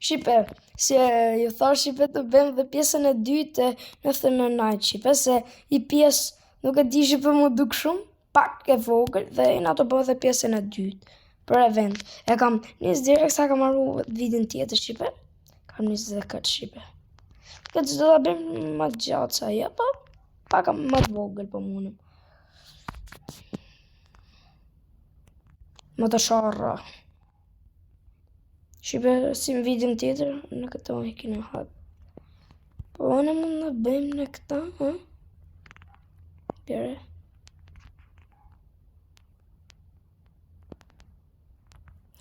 Shipe, si ju thash Shipe të bëjmë dhe pjesën e dytë në thënë najtë Shipe, se I pjesë nuk e di Shipe mu duk shumë, pak e vogël dhe I na të bëjë dhe pjesën e dytë për event. E kam njës direkt sa kam arru vidin tjetër Shipe, kam njës dhe këtë Shipe. Këtë zdo da bëjmë më gjatë sa ja, po pak më të vogël po munëm. Më të sharra. Shipe si në videon tjetër, në këto e kina hapë. Po në mund në bëjmë në këta, ha? Pjere.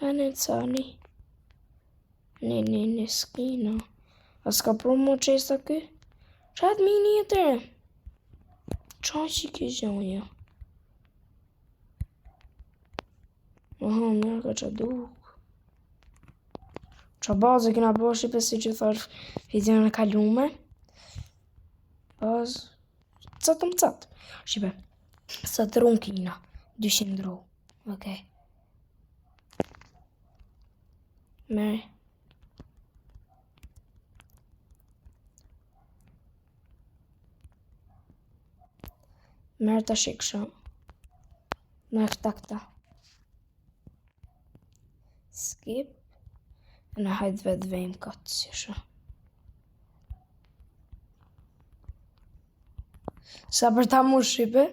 A në të sani. Në skina. A s'ka promo qesta kë? Qatë mini e tërë? Qa që i këzjonja? Aha, mërë ka qa duk. Qa bazë kina bërë Shipe si që tharë video në kalume. Bazë, catëm catë. Shipe, sa të runë kina, 200 ru. Okej. Meri. Merë të shikësha. Në këta. Skip. Në hajtë vetë vejmë katë si shë. Sa për ta mu Shipe?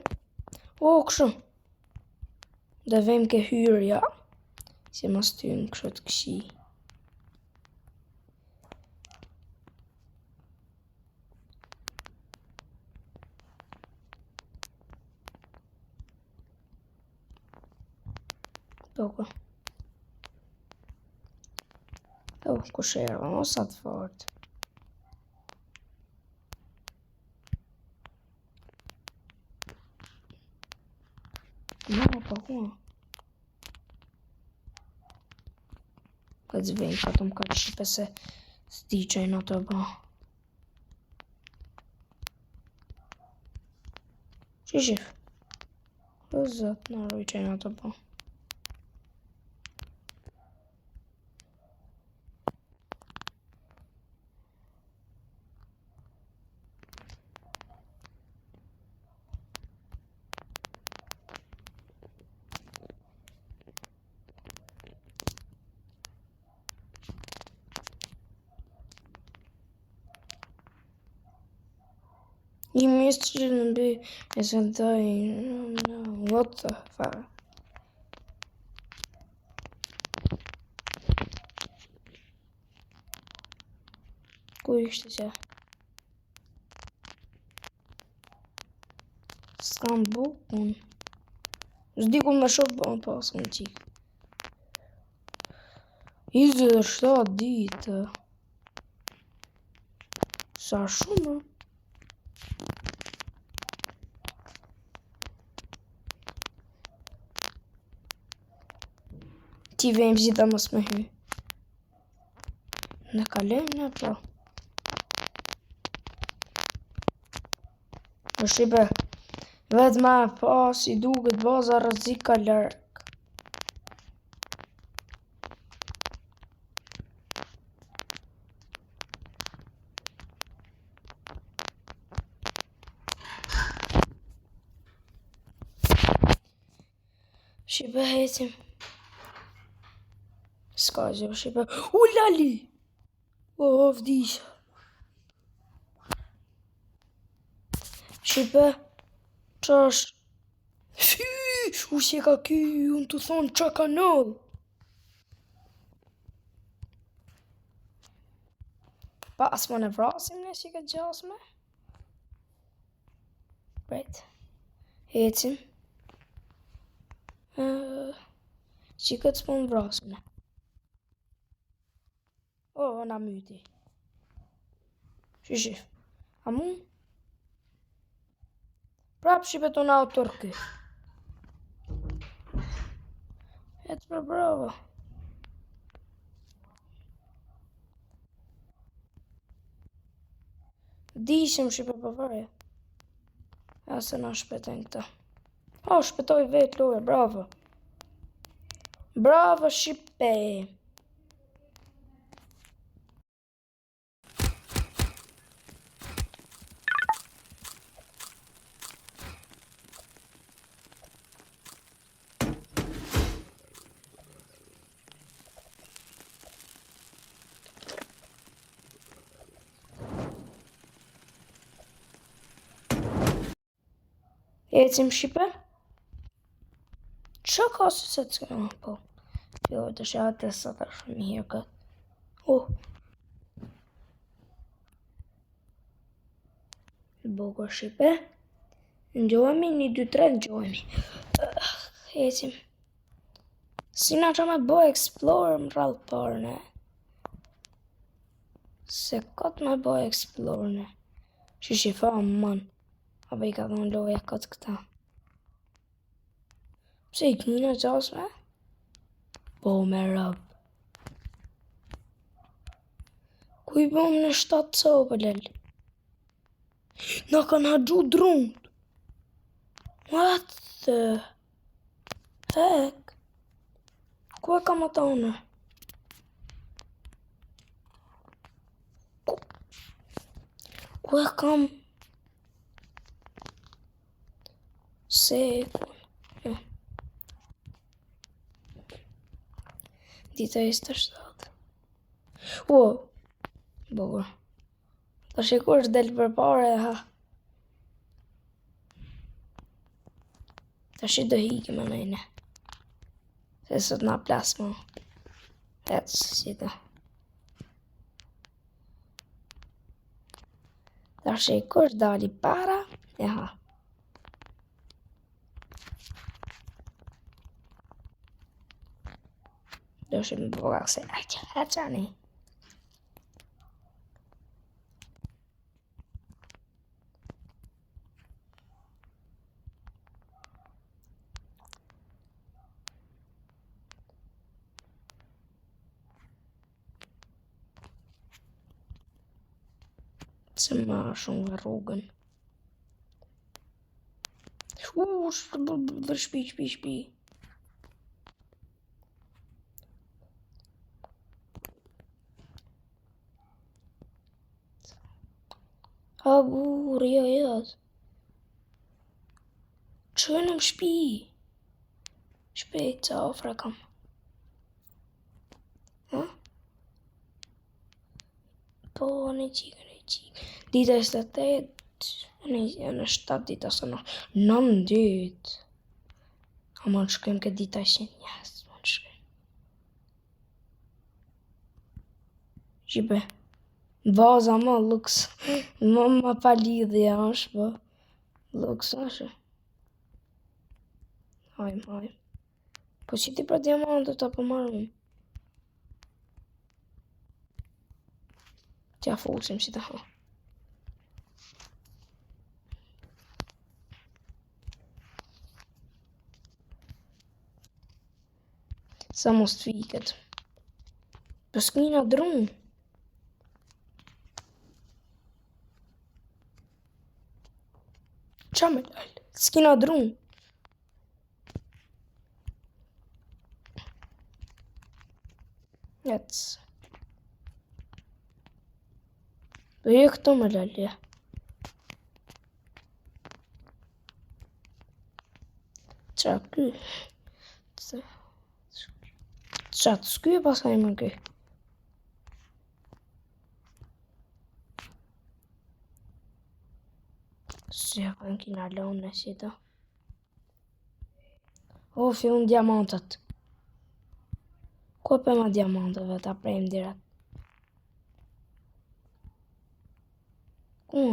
O, këshu. Dhe vejmë ke hyrja. Si mas të jënë këshu të këshi. Poko. Ku shërë, o sa të fortë. No, po ku? Këtë zvejnë, ka të më ka Shipe se s'di që e në të ba. Shif. O zëtë, në roj që e në të ba. I missed shouldn't be isn't dying. No, what the fuck? Ku ishte që? S'kam bukun. S'di ku me shok bën pas më qik. 27 ditë. Sa shumë? Ti vejmë gjitha mos me hy. Në kalem në po. Në Shipe, vetë ma pas I duket baza rëzika lërk. Shipe hecim. S'ka gjë Shipe. U lali! O, vdisha. Shipe, qa është? Fy, u që ka ky, unë të thonë qa ka nëllë. Pa, asë më në vrasim në që ka gjasme. Right. Hecim. Që këtë s'po në vrasim në. O, në myti. Shishif. A mu? Prap Shipe të në autorke. E të për bravo. Dishëm Shipe përvarje. Ja se na shpeten këta. O, shpetoj vetë loje, bravo. Bravo Shipe. Ecim Shqipe? Që ka si se të këna, po? Jo, të shate sa të shumë një herë këtë. Bukur Shqipe. Ngjojemi, 1, 2, 3, ngjojemi. Ecim. Si na që me bëj explore më rrallë parë, ne? Se këtë me bëj explore, ne? Që shifa më manë. Apo i ka dhënë loja këtë këta. Pse i kënina qasme? Po me rëpë. Ku i bëm në 7 copë, lel? Na kanë haqu drunët. What the heck? Ku e kam ata une? Ku e kam? Se... Dita e së të 7. Bukur. Ta shikur është del për pare, ha. Ta shi do hiki me nejne. Se sot na plas mo. Ecë, si ta. Ta shikur dali para, e ha. Do shi më bëga se e qani. Se ma shumë nga rrugën. Shpi. A burë, jo. Që në më shpi? Shpejt, sa ofra kam. Ha? Po, në qikë. Dita e 7, në 7 dita së në 9 dit. A më në shkëm këtë dita e 100 njës, më në shkëm. Shqipe, baza më luks, më pa lidhja është, po. Luks është. Hajmë. Po që ti për diamantët apo marrëm? Tja fusim si të ha. Sa mos të fiket. Për s'kina drunë. Qa me lallë? S'kina drunë. Jetës. Do je këto me lallë, ja. Qa ky? Qatë s'ky e pasaj më ky. Se ja kanë kina lonë në si ta. Fillon diamantët. Ko për ma diamantëve ta prejmë direkt. Ku?